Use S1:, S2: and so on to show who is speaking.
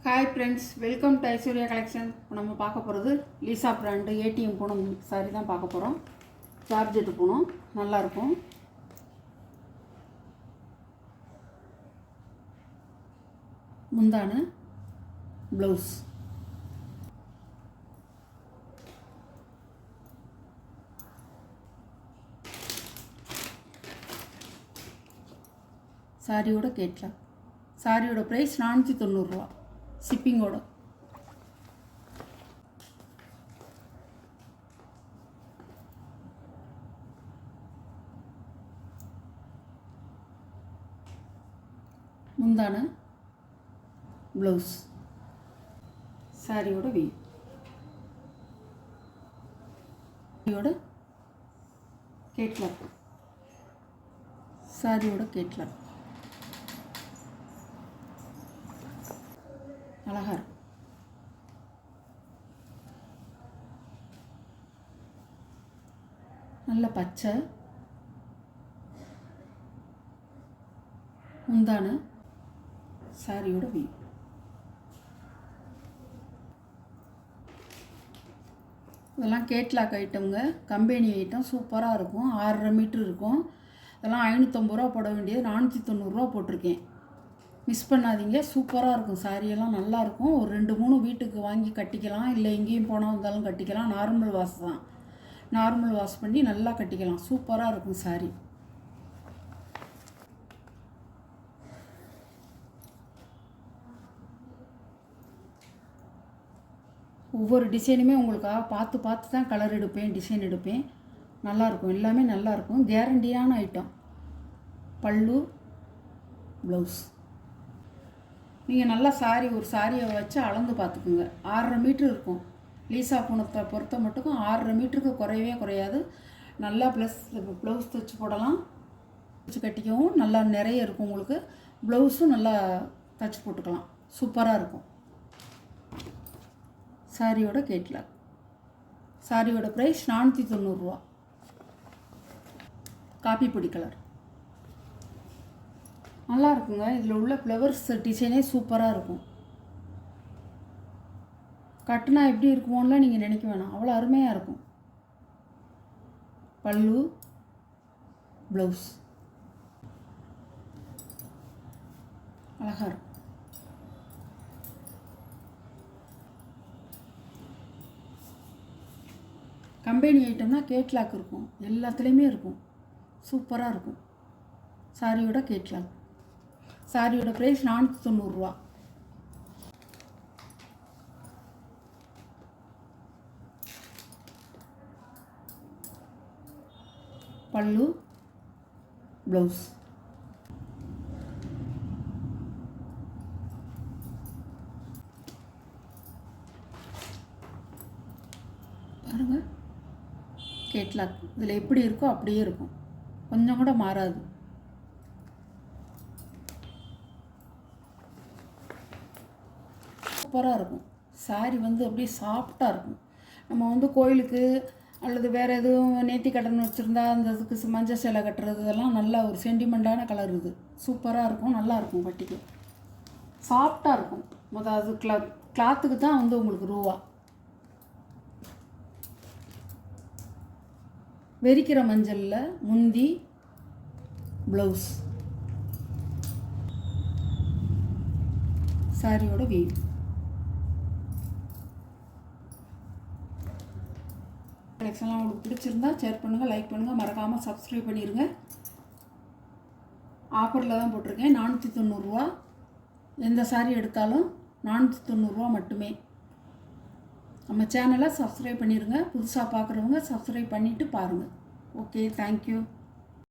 S1: Hi friends, welcome to Aishwarya collection. நம்ம பார்க்க போகிறது Lisa brand ATM Poonam sorry தான் பார்க்க போகிறோம். ஜார்ஜெட்டு பூனம் நல்லாயிருக்கும். முந்தான ப்ளவுஸ். சாரியோட கேட்கலாம். சாரியோட ப்ரைஸ் 490 ரூபா ஷிப்பிங்கோட. முந்தான ப்ளவுஸ். சாரியோட வீ கேட்லாக். சாரியோட கேட்லாக் அழகா இருக்கும். நல்ல பச்சை முந்தான சாரியோட வீ. இதெல்லாம் கேட்லாக் ஐட்டம்ங்க, கம்பெனி ஐட்டம். சூப்பராக இருக்கும். 6.5 மீட்ரு இருக்கும். இதெல்லாம் 550 ரூபா போட வேண்டியது 490 ரூபா போட்டிருக்கேன். மிஸ் பண்ணாதீங்க. சூப்பராக இருக்கும். சாரியெல்லாம் நல்லாயிருக்கும். ஒரு 2-3 வீட்டுக்கு வாங்கி கட்டிக்கலாம், இல்லை எங்கேயும் போனால் வந்தாலும் கட்டிக்கலாம். நார்மல் வாஷ் தான். நார்மல் வாஷ் பண்ணி நல்லா கட்டிக்கலாம். சூப்பராக இருக்கும் சாரி. ஒவ்வொரு டிசைனுமே உங்களுக்காக பார்த்து தான் கலர் எடுப்பேன், டிசைன் எடுப்பேன். நல்லாயிருக்கும். எல்லாமே நல்லாயிருக்கும். கேரண்டியான ஐட்டம். பல்லு ப்ளவுஸ். நீங்கள் நல்லா ஒரு சாரியை வச்சு அளந்து பார்த்துக்குங்க. 6.5 மீட்ரு இருக்கும். லீசா பூனத்தை பொறுத்த மட்டுக்கும் 6.5 மீட்டருக்கு குறையவே குறையாது. நல்லா ப்ளவுஸ் தைச்சி போடலாம், தைச்சி கட்டிக்கவும் நல்லா நிறைய இருக்கும். உங்களுக்கு ப்ளவுஸும் நல்லா தைச்சி போட்டுக்கலாம். சூப்பராக இருக்கும். சாரியோட கேட்லாக். சாரியோட ப்ரைஸ் 490 ரூபா. காப்பி பொடி கலர் நல்லா இருக்குங்க. இதில் உள்ள ஃப்ளவர்ஸ் டிசைனே சூப்பராக இருக்கும். கட்டுனா எப்படி இருக்குமோன்னு நீங்கள் நினைக்க வேணாம், அவ்வளோ அருமையாக இருக்கும். பல்லு ப்ளவுஸ் அழகாக இருக்கும். கம்பெனி ஐட்டம்னா கேட்லாக் இருக்கும். எல்லாத்துலேயுமே இருக்கும். சூப்பராக இருக்கும். சாரியோட கேட்லாக். சாரியோட ப்ரைஸ் 490 ரூபா. பல்லு ப்ளவுஸ். பாருங்கள், கேட்லாக் இதில் எப்படி இருக்கோ அப்படியே இருக்கும். கொஞ்சம் கூட மாறாது. சூப்பராக இருக்கும். சாரி அப்படியே சாஃப்டாக இருக்கும். நம்ம கோயிலுக்கு அல்லது வேறு எதுவும் நேர்த்தி கட்டணம் வச்சுருந்தா அந்த இதுக்கு மஞ்சள் சேலை கட்டுறது, இதெல்லாம் நல்ல ஒரு சென்டிமெண்ட்டான கலர். இது சூப்பராக இருக்கும். நல்லாயிருக்கும். கட்டிக்கு சாஃப்டாக இருக்கும். அது கிளாத்துக்கு தான் உங்களுக்கு ரூபா. வெறிக்கிற மஞ்சளில் முந்தி ப்ளவுஸ். சாரியோட வீடு. கலெக்ஷன்லாம் உங்களுக்கு பிடிச்சிருந்தா ஷேர் பண்ணுங்கள், லைக் பண்ணுங்கள், மறக்காமல் சப்ஸ்கிரைப் பண்ணிடுங்க. ஆஃபரில் தான் போட்டிருக்கேன். 490 ரூபா. எந்த சாரி எடுத்தாலும் 490 ரூபா மட்டுமே. நம்ம சேனலை சப்ஸ்கிரைப் பண்ணிடுங்க. புதுசாக பார்க்குறவங்க சப்ஸ்கிரைப் பண்ணிவிட்டு பாருங்கள். Okay, thank you.